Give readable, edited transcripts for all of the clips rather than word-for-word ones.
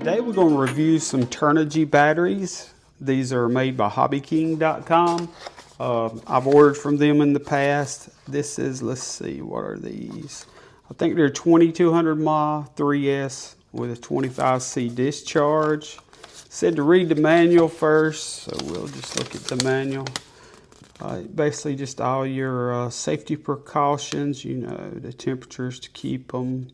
Today we're going to review some Turnigy batteries. These are made by HobbyKing.com. I've ordered from them in the past. This is, let's see, what are these? I think they're 2200mAh 3S with a 25C discharge. Said to read the manual first, so we'll just look at the manual. Basically just all your safety precautions, you know, the temperatures to keep them,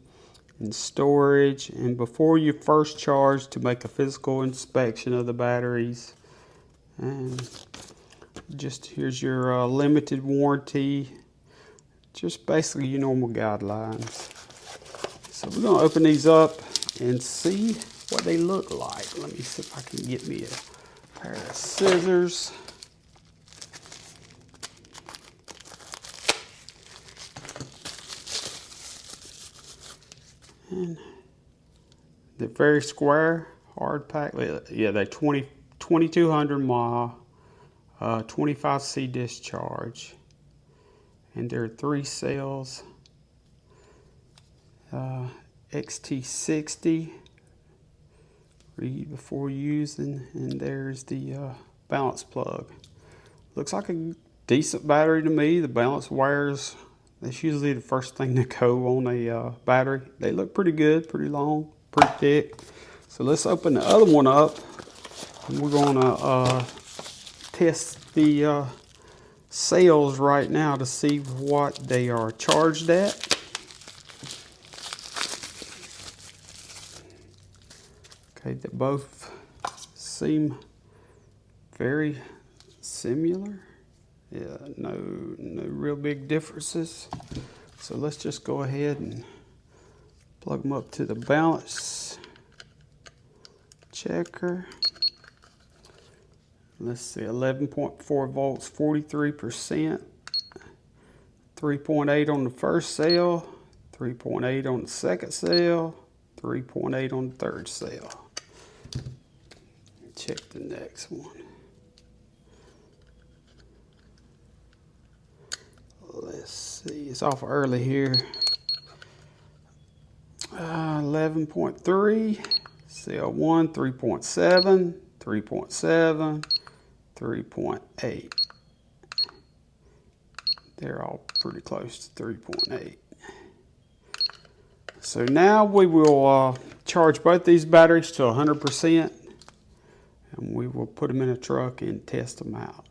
and storage, and before you first charge, to make a physical inspection of the batteries. And just here's your limited warranty, just basically your normal guidelines. So we're going to open these up and see what they look like. Let me see if I can get me a pair of scissors. And they're very square, hard pack. Yeah, they're 2200mAh, 25C discharge, and they're 3 cells. XT60. Read before using, and there's the balance plug. Looks like a decent battery to me. The balance wires, that's usually the first thing to go on a battery. They look pretty good, pretty long, pretty thick. So let's open the other one up, and we're gonna test the cells right now to see what they are charged at. Okay, they both seem very similar. Yeah, no real big differences. So let's just go ahead and plug them up to the balance checker. Let's see, 11.4 volts, 43%, 3.8 on the first cell, 3.8 on the second cell, 3.8 on the third cell. Check the next one. Let's see, it's awful early here. 11.3, cell 1, 3.7, 3.7, 3.8. They're all pretty close to 3.8. So now we will charge both these batteries to 100%, and we will put them in a truck and test them out.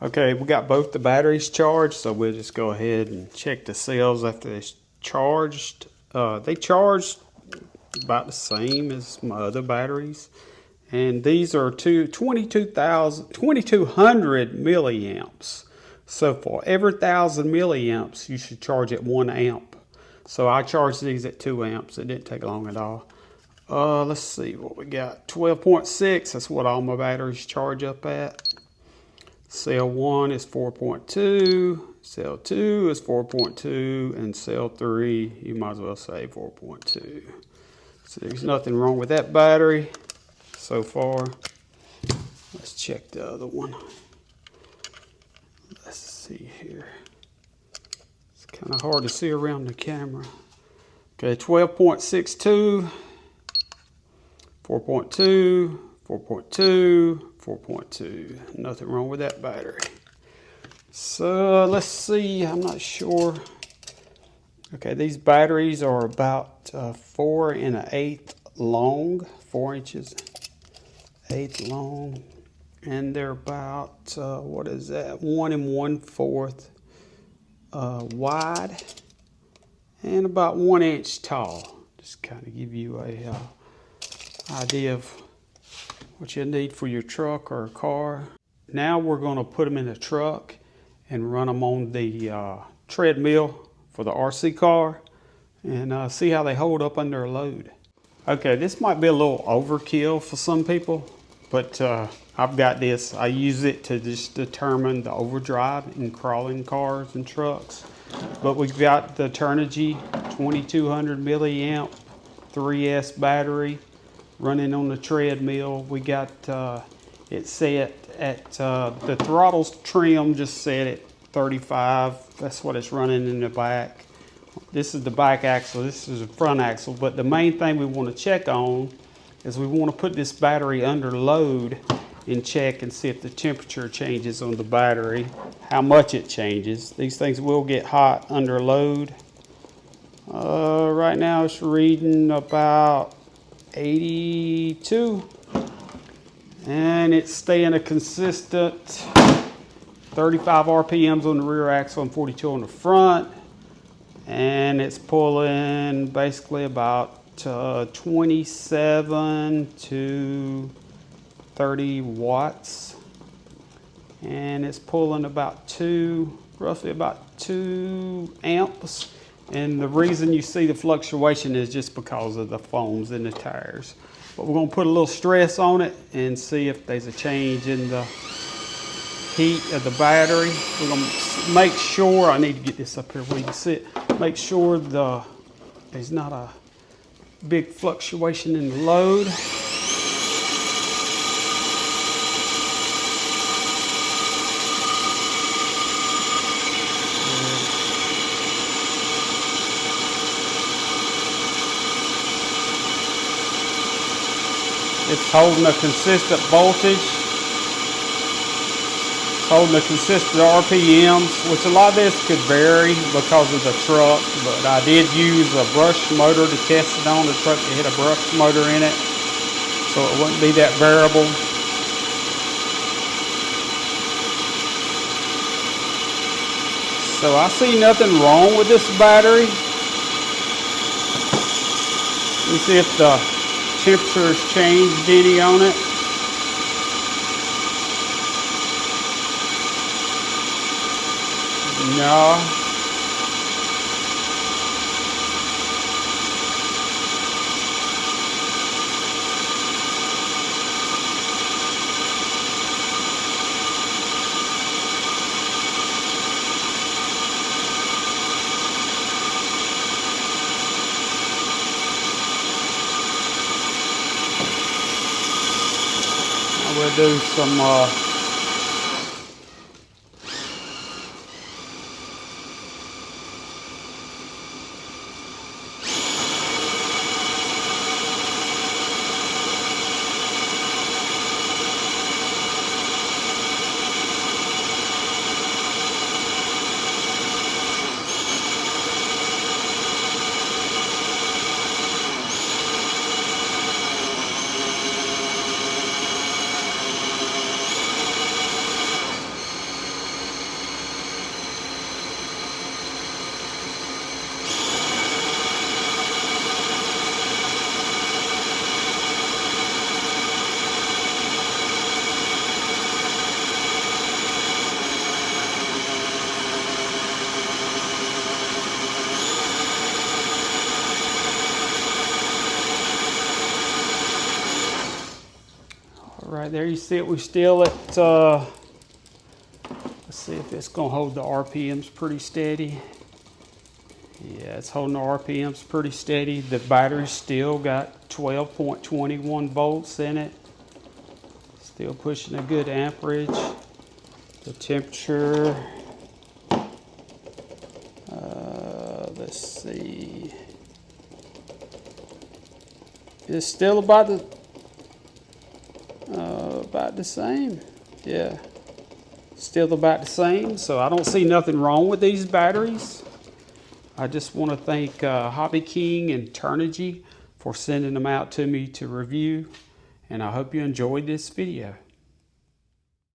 Okay, we got both the batteries charged, so we'll just go ahead and check the cells after they're charged. They charged about the same as my other batteries, and these are 2200 milliamps. So for every 1000 milliamps, you should charge at 1 amp. So I charged these at 2 amps. It didn't take long at all. Let's see what we got. 12.6, that's what all my batteries charge up at. Cell 1 is 4.2, cell 2 is 4.2, and cell 3, you might as well say 4.2. So there's nothing wrong with that battery so far. Let's check the other one. Let's see here. It's kind of hard to see around the camera. Okay, 12.62, 4.2, 4.2, 4.2. Nothing wrong with that battery. So let's see, I'm not sure. Okay, these batteries are about 4 1/8 long, 4 inches, 1/8 long, and they're about what is that? 1 1/4 wide, and about 1 inch tall. Just kind of give you a idea of what you need for your truck or car. Now we're going to put them in the truck and run them on the treadmill for the RC car and see how they hold up under a load. Okay, this might be a little overkill for some people, but I've got this. I use it to just determine the overdrive in crawling cars and trucks. But we've got the Turnigy 2200 milliamp 3S battery running on the treadmill. We got it set at the throttle's trim just set at 35. That's what it's running in the back. This is the back axle, this is the front axle, but the main thing we want to check on is we want to put this battery under load and check and see if the temperature changes on the battery, how much it changes. These things will get hot under load. Right now it's reading about 82, and it's staying a consistent 35 RPMs on the rear axle and 42 on the front, and it's pulling basically about 27 to 30 watts, and it's pulling about roughly about 2 amps. And the reason you see the fluctuation is just because of the foams in the tires. But we're going to put a little stress on it and see if there's a change in the heat of the battery. We're going to make sure, I need to get this up here where you can see it, make sure there's not a big fluctuation in the load. It's holding a consistent voltage, holding a consistent RPMs, which a lot of this could vary because of the truck, but I did use a brush motor to test it on the truck. It had a brush motor in it, so it wouldn't be that variable. So I see nothing wrong with this battery. Let me see if the temperature has changed any on it. No. We'll do some right there, you see it, we're still at, let's see if it's going to hold the RPMs pretty steady. Yeah, it's holding the RPMs pretty steady. The battery's still got 12.21 volts in it. Still pushing a good amperage. The temperature, let's see, it's still about the same. Yeah, still about the same. So I don't see nothing wrong with these batteries. I just want to thank HobbyKing and Turnigy for sending them out to me to review, and I hope you enjoyed this video.